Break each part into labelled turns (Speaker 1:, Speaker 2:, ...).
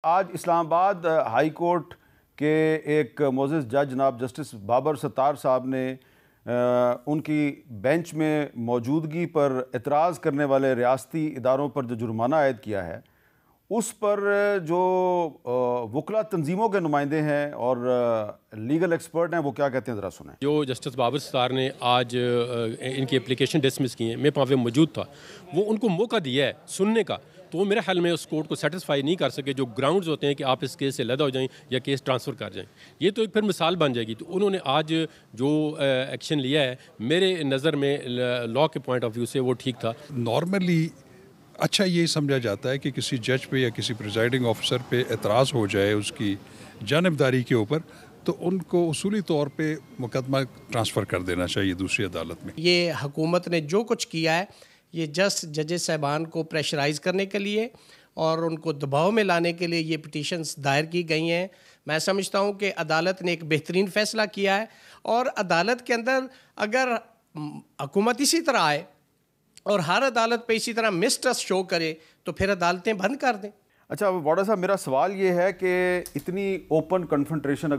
Speaker 1: آج اسلام آباد high court کے ایک معزز جج جناب جسٹس بابر ستار صاحب نے ان کی بینچ میں موجودگی پر اعتراض کرنے والے ریاستی اداروں پر جو جرمانہ عائد کیا ہے اس پر جو وکلا تنظیموں کے نمائندے ہیں اور لیگل ایکسپرٹ ہیں وہ کیا کہتے ہیں ذرا سنیں۔
Speaker 2: جو جسٹس بابر ستار نے آج ان کی اپلیکیشن ڈسمس کی ہیں، میں وہاں پہ موجود تھا، وہ ان کو موقع دیا ہے سننے کا، تو وہ میرے خیال میں اس کورٹ کو سیٹسفائی نہیں کر سکے جو گراؤنڈز ہوتے ہیں کہ آپ اس کیس سے علیحدہ ہو جائیں یا کیس ٹرانسفر کر جائیں۔ یہ تو ایک پھر مثال بن جائے گی۔ تو انہوں نے آج جو ایکشن لیا ہے میرے نظر میں لا کے پوائنٹ آف ویو سے وہ ٹھیک تھا۔
Speaker 3: نارملی اچھا یہ سمجھا جاتا ہے کہ کسی جج پہ یا کسی پریزائڈنگ آفیسر پہ اعتراض ہو جائے اس کی جانبداری کے اوپر تو ان کو اصولی طور پہ مقدمہ ٹرانسفر کر دینا چاہیے دوسری عدالت میں۔
Speaker 4: یہ حکومت نے جو کچھ کیا ہے یہ جسٹ ججز صاحبان کو پریشرائز کرنے کے لیے اور ان کو دباؤ میں لانے کے لیے یہ پٹیشنز دائر کی گئی ہیں۔ میں سمجھتا ہوں کہ عدالت نے ایک بہترین فیصلہ کیا ہے، اور عدالت کے اندر اگر حکومت اسی طرح آئے اور ہر عدالت پہ اسی طرح مسٹرسٹ شو کرے تو پھر عدالتیں بند کر دیں۔
Speaker 1: اچھا واڈا صاحب، میرا سوال یہ ہے کہ اتنی اوپن کنفرنٹریشن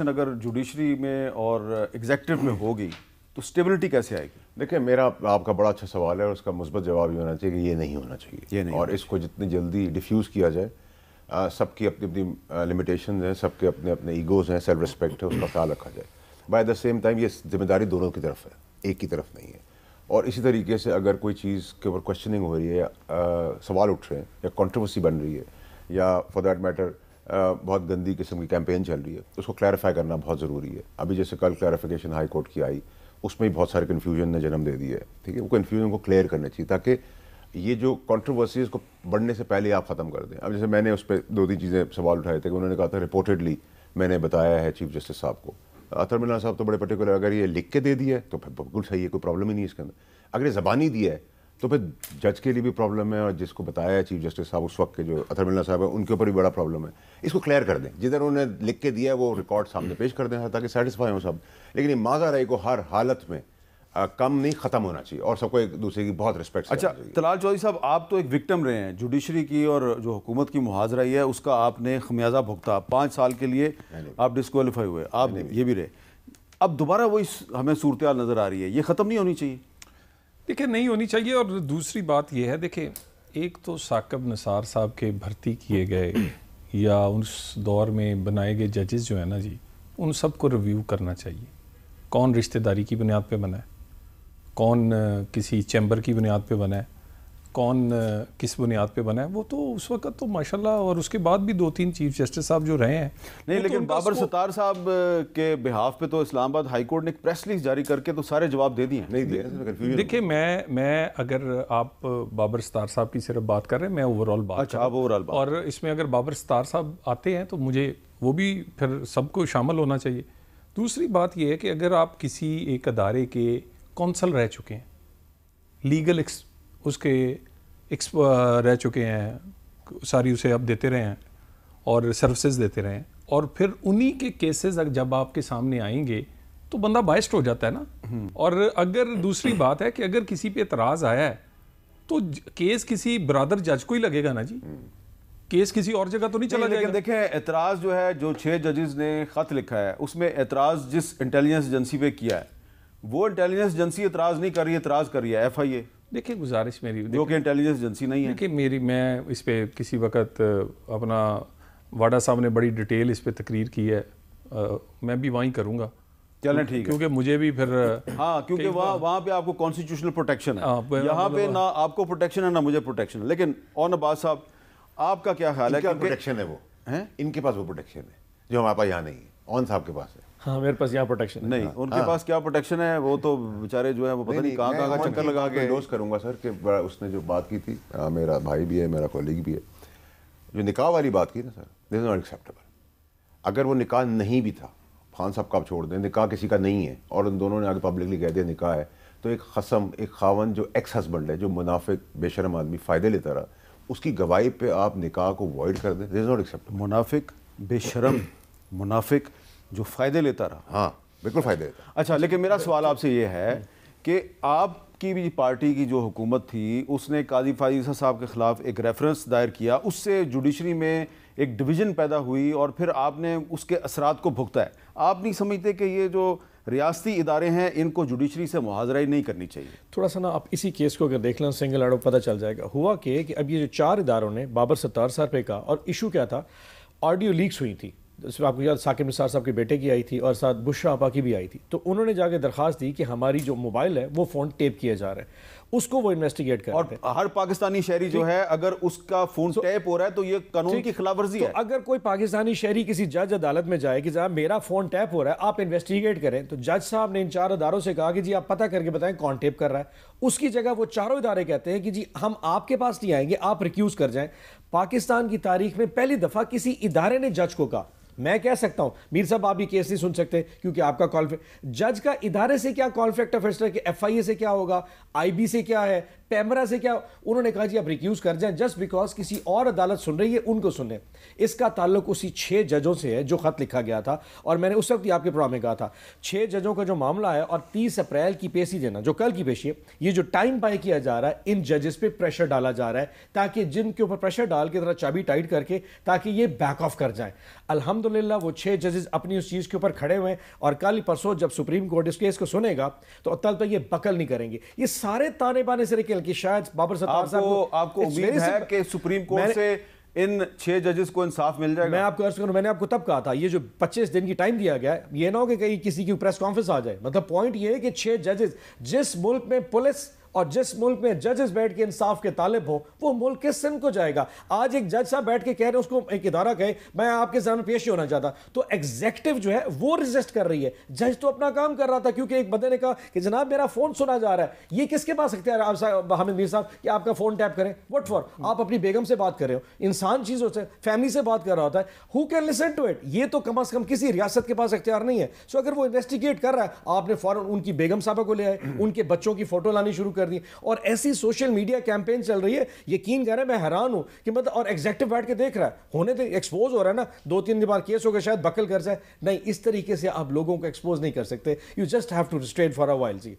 Speaker 1: اگر جوڈیشری میں اور ایگزیکٹو میں ہوگی تو سٹیبلٹی کیسے آئے گی؟
Speaker 5: دیکھیں، میرا آپ کا بڑا اچھا سوال ہے اور اس کا مثبت جواب یہ ہونا چاہیے کہ یہ نہیں ہونا چاہیے، اور اس کو جتنی جلدی ڈیفیوز کیا جائے۔ سب کی اپنی اپنی لمیٹیشنز ہیں، سب کے اپنے اپنے ایگوز ہیں، سیلف ریسپیکٹ ہے، اس کا خیال رکھا جائے۔ بائی دا سیم ٹائم یہ ذمہ داری دونوں کی طرف ہے، ایک کی طرف نہیں ہے۔ اور اسی طریقے سے اگر کوئی چیز کے اوپر کوشچننگ ہو رہی ہے یا سوال اٹھ رہے ہیں یا کنٹروورسی بن رہی ہے یا فار دیٹ میٹر بہت گندی قسم کی کیمپین چل رہی ہے، اس کو کلیریفائی کرنا بہت ضروری ہے۔ ابھی جیسے کل کلیریفیکیشن ہائی کورٹ کی آئی، اس میں بھی بہت سارے کنفیوژن نے جنم دے دی ہے، ٹھیک ہے۔ وہ کنفیوژن کو کلیئر کرنا چاہیے تاکہ یہ جو کنٹروورسیز کو بڑھنے سے پہلے آپ ختم کر دیں۔ اب جیسے میں نے اس پہ دو تین چیزیں سوال اٹھائے تھے کہ انہوں نے کہا تھا رپورٹڈلی میں نے بتایا ہے چیف جسٹس صاحب کو۔ اطہر ملان صاحب تو بڑے پرٹیکولر، اگر یہ لکھ کے دے دیا ہے تو پھر بالکل صحیح ہے، کوئی پرابلم ہی نہیں اس کے اندر۔ اگر یہ زبانی دیا ہے تو پھر جج کے لیے بھی پرابلم ہے، اور جس کو بتایا ہے چیف جسٹس صاحب اس وقت کے جو اطہر ملان صاحب ہیں ان کے اوپر بھی بڑا پرابلم ہے۔ اس کو کلیئر کر دیں، جدھر انہوں نے لکھ کے دیا ہے وہ ریکارڈ سامنے پیش کر دیں تاکہ سیٹسفائی ہوں سب۔ لیکن یہ ماضا رائے کو ہر حالت میں کم نہیں، ختم ہونا چاہیے، اور سب کو ایک دوسرے کی بہت رسپیکٹ۔
Speaker 1: اچھا طلال چودھری صاحب، آپ تو ایک وکٹم رہے ہیں جوڈیشری کی، اور جو حکومت کی محاذرہ ہے اس کا آپ نے خمیازہ بھگتا۔ 5 سال کے لیے آپ ڈسکوالیفائی ہوئے، آپ یہ بھی رہے، اب دوبارہ وہی ہمیں صورتحال نظر آ رہی ہے، یہ ختم نہیں ہونی چاہیے؟
Speaker 6: دیکھیں نہیں ہونی چاہیے، اور دوسری بات یہ ہے، دیکھیں ایک تو ثاقب نثار صاحب کے بھرتی کیے گئے یا اس دور میں بنائے گئے ججز جو ہیں نا جی، ان سب کو ریویو کرنا چاہیے۔ کون رشتہ داری کی بنیاد پہ بنا ہے، کون کسی چیمبر کی بنیاد پہ بنا ہے، کون کس بنیاد پہ بنا ہے، وہ تو اس وقت تو ماشاءاللہ، اور اس کے بعد بھی 2-3 چیف جسٹس صاحب جو رہے ہیں
Speaker 1: نہیں، لیکن بابر ستار صاحب کے بہاف پہ تو اسلام آباد ہائی کورٹ نے ایک پریس ریلیز جاری کر کے تو سارے جواب دے دیے ہیں۔
Speaker 6: دیکھیں میں اگر آپ بابر ستار صاحب کی صرف بات کر رہے ہیں، میں اوور آل بات کر رہا ہوں، اور اس میں اگر بابر ستار صاحب آتے ہیں تو مجھے وہ بھی پھر سب کو شامل ہونا چاہیے۔ دوسری بات یہ ہے کہ اگر آپ کسی ایک ادارے کے کونسل رہ چکے ہیں، لیگل اس کے رہ چکے ہیں، ساری اسے آپ دیتے رہے ہیں اور سروسز دیتے رہے ہیں، اور پھر انہی کے کیسز جب آپ کے سامنے آئیں گے تو بندہ بائسڈ ہو جاتا ہے نا۔ اور اگر دوسری بات ہے کہ اگر کسی پہ اعتراض آیا ہے تو کیس کسی برادر جج کو ہی لگے گا نا جی، کیس کسی اور جگہ تو نہیں چلا جائے گا۔
Speaker 1: لیکن دیکھیں اعتراض جو ہے، جو 6 ججز نے خط لکھا ہے اس میں اعتراض جس انٹیلیجنس ایجنسی پہ کیا ہے وہ انٹیلیجنس ایجنسی اعتراض نہیں کر رہی ہے، اعتراض کر رہی ہے FIA،
Speaker 6: دیکھیں گزارش میری،
Speaker 1: جو کہ انٹیلیجنس ایجنسی نہیں ہے۔
Speaker 6: دیکھیں میں اس پہ کسی وقت اپنا واڈا صاحب نے بڑی ڈیٹیل اس پہ تقریر کی ہے، میں بھی وہیں کروں گا،
Speaker 1: چلیں ٹھیک ہے،
Speaker 6: کیونکہ مجھے بھی پھر
Speaker 1: ہاں، کیونکہ وہاں پہ آپ کو کانسٹیٹیوشنل پروٹیکشن ہے، یہاں پہ نہ آپ کو پروٹیکشن ہے نہ مجھے پروٹیکشن ہے۔ لیکن اور عباس صاحب، آپ کا کیا خیال ہے؟
Speaker 5: کیا پروٹیکشن ہے؟ وہ ان کے پاس وہ پروٹیکشن ہے جو ہمارے پاس یہاں نہیں ہے، اون صاحب کے پاس ہے۔
Speaker 7: ہاں، میرے پاس یہاں پروٹیکشن
Speaker 1: نہیں، ان کے پاس کیا پروٹیکشن ہے؟ وہ تو بیچارے جو ہیں وہ پتہ نہیں کہاں کہاں کا چکر لگا کے
Speaker 5: انڈورس کروں گا سر کہ اس نے جو بات کی تھی، میرا بھائی بھی ہے، میرا کولیگ بھی ہے، جو نکاح والی بات کی نا سر، دس از ناٹ ایکسیپٹیبل۔ اگر وہ نکاح نہیں بھی تھا، خان صاحب کا آپ چھوڑ دیں، نکاح کسی کا نہیں ہے اور ان دونوں نے آگے پبلکلی کہہ دیا نکاح ہے، تو ایک خصم، ایک خاون جو ایکس ہسبینڈ ہے، جو منافق بے شرم آدمی فائدے لیتا رہا، اس کی گواہی پہ آپ نکاح کو وائڈ کر دیں، دس از ناٹ ایکسیپٹیبل۔
Speaker 1: منافق بے شرم، منافق جو فائدے لیتا رہا،
Speaker 5: ہاں بالکل فائدے لیتا۔
Speaker 1: اچھا، لیکن میرا سوال آپ سے یہ ہے کہ آپ کی بھی پارٹی کی جو حکومت تھی اس نے قاضی فائز عیسیٰ صاحب کے خلاف ایک ریفرنس دائر کیا، اس سے جوڈیشری میں ایک ڈویژن پیدا ہوئی اور پھر آپ نے اس کے اثرات کو بھگتا ہے. آپ نہیں سمجھتے کہ یہ جو ریاستی ادارے ہیں ان کو جوڈیشری سے محاذرہ نہیں کرنی چاہیے؟
Speaker 7: تھوڑا سا نا آپ اسی کیس کو اگر دیکھ لیں سنگل آڈو پتہ چل جائے گا. ہوا کہ اب یہ جو 4 اداروں نے بابر ستار صاحب پہ کہا, اور ایشو کیا تھا, آڈیو لیکس ہوئی تھی, اس میں آپ کو یاد ثاقب نثار صاحب کے بیٹے کی آئی تھی اور ساتھ بشرا آپا کی بھی آئی تھی. تو انہوں نے جا کے درخواست دی کہ ہماری جو موبائل ہے وہ فون ٹیپ کیا جا رہا ہے, اس کو وہ انویسٹیگیٹ کر رہے ہیں.
Speaker 1: اور ہر پاکستانی شہری جو ہے اگر اس کا فون ٹیپ ہو رہا ہے تو یہ قانون کی خلاف ورزی ہے.
Speaker 7: تو اگر کوئی پاکستانی شہری کسی جج عدالت میں جائے کہ جہاں میرا فون ٹیپ ہو رہا ہے آپ انویسٹیگیٹ کریں, تو جج صاحب نے ان 4 اداروں سے کہا کہ جی آپ پتہ کر کے بتائیں کون ٹیپ کر رہا ہے. اس کی جگہ وہ چاروں ادارے کہتے ہیں کہ جی ہم آپ کے پاس نہیں آئیں گے, آپ ریکیوز کر جائیں. پاکستان کی تاریخ میں پہلی دفعہ کسی ادارے نے جج کو کہا. میں کہہ سکتا ہوں میر صاحب آپ یہ کیس نہیں سن سکتے کیونکہ آپ کا کانفلکٹ, جج کا ادارے سے کیا کانفلکٹ آف انٹرسٹ ہے کہ ایف آئی اے سے کیا ہوگا, آئی بی سے کیا ہے, پیمرا سے کیا. انہوں نے کہا جی آپ ریکیوز کر جائیں جسٹ بیکاز کسی اور عدالت سن رہی ہے ان کو سنیں. اس کا تعلق اسی 6 ججوں سے ہے جو خط لکھا گیا تھا, اور میں نے اس وقت آپ کے پروگرام میں کہا تھا 6 ججوں کا جو معاملہ ہے اور 30 اپریل کی پیشی دینا جو کل کی پیشی ہے, یہ جو ٹائم بائی کیا جا رہا ہے ان ججز پہ پریشر ڈالا جا رہا ہے تاکہ جن کے اوپر پریشر ڈال کے ذرا چابی ٹائٹ کر کے تاکہ یہ بیک آف کر جائیں. الحمدللہ وہ 6 ججز اپنی اس چیز کے اوپر کھڑے ہوئے ہیں, اور کل پرسوں جب سپریم کورٹ اس کیس کو سنے گا تو تل تک یہ بکل نہیں کریں گے. یہ سارے تانے بانے سے نکل کہ شاید بابر ستار صاحب
Speaker 1: آپ کو امید ہے کہ سپریم کورٹ سے ان 6 ججز کو انصاف مل جائے گا؟
Speaker 7: میں آپ کو عرض کروں, میں نے آپ کو تب کہا تھا یہ جو 25 دن کی ٹائم دیا گیا ہے یہ نہ ہو کہ کہیں کسی کی پریس کانفرنس آ جائے. مطلب پوائنٹ یہ ہے کہ 6 ججز, جس ملک میں پولیس اور جس ملک میں ججز بیٹھ کے انصاف کے طالب ہو وہ ملک کس سمت کو جائے گا؟ آج ایک جج صاحب بیٹھ کے کہہ رہے ہیں, اس کو ایک ادارہ کہے میں آپ کے سامنے پیش ہونا چاہتا, تو ایگزیکٹو جو ہے وہ ریزسٹ کر رہی ہے. جج تو اپنا کام کر رہا تھا کیونکہ ایک بندے نے کہا کہ جناب میرا فون سنا جا رہا ہے. یہ کس کے پاس اختیار ہے آپ حامد میر صاحب کہ آپ کا فون ٹیپ کریں؟ What for? آپ اپنی بیگم سے بات کر رہے ہو, انسان چیز ہوتا ہے, فیملی سے بات کر رہا ہوتا ہے. Who can listen to it? یہ تو کم از کم کسی ریاست کے پاس اختیار نہیں ہے. سو اگر وہ انویسٹیگیٹ کر رہا ہے آپ نے فوراً ان کی بیگم صاحبہ کو لے آئے, ان کے بچوں کی فوٹو لانی شروع کر دی, اور ایسی سوشل میڈیا کیمپین چل رہی ہے. یقین کریں میں حیران ہوں کہ مطلب, اور ایگزیکٹو بیٹھ کے دیکھ رہا ہے, ہونے تو ایکسپوز ہو رہا ہے نا, 2-3 بار کیس ہو گیا شاید بکل کر جائے. نہیں, اس طریقے سے آپ لوگوں کو ایکسپوز نہیں کر سکتے. You just have to restrain for a while. G